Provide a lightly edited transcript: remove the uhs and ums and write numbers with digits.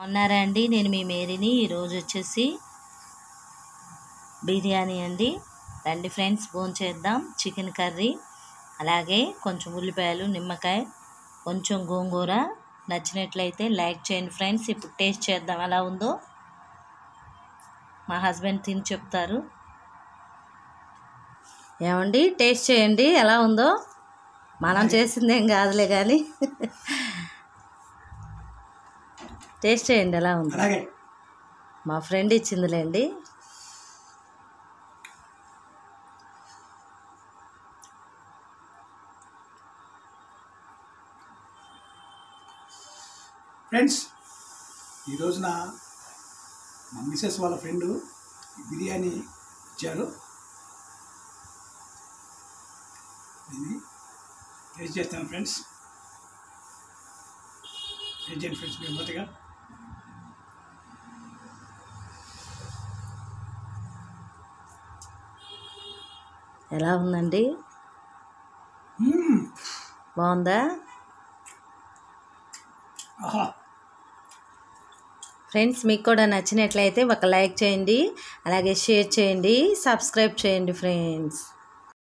ఉన్నారా అండి? నేను మీ మేరీని. ఈరోజు వచ్చేసి బిర్యానీ అండి. రండి ఫ్రెండ్స్, భోంచేద్దాం. చికెన్ కర్రీ, అలాగే కొంచెం ఉల్లిపాయలు, నిమ్మకాయ, కొంచెం గోంగూర. నచ్చినట్లయితే లైక్ చేయండి ఫ్రెండ్స్. ఇప్పుడు టేస్ట్ చేద్దాం ఎలా ఉందో. మా హస్బెండ్ తిని చెప్తారు. ఏమండి, టేస్ట్ చేయండి ఎలా ఉందో. మనం చేసిందేం కాదులే కానీ టేస్ట్ చేయండి ఎలా ఉందో. మా ఫ్రెండ్ ఇచ్చిందిలేండి. ఫ్రెండ్స్, ఈ రోజున మా మిసెస్ వాళ్ళ ఫ్రెండు బిర్యానీ ఇచ్చారు. ఇది టేస్ట్ చేస్తాను ఫ్రెండ్స్. టేస్ట్ చేయండి ఫ్రెండ్స్ మీరు మొదటిగా. ఎలా ఉందండి? బాగుందా? ఆహా. ఫ్రెండ్స్, మీకు కూడా నచ్చినట్లయితే ఒక లైక్ చేయండి, అలాగే షేర్ చేయండి, సబ్స్క్రైబ్ చేయండి ఫ్రెండ్స్.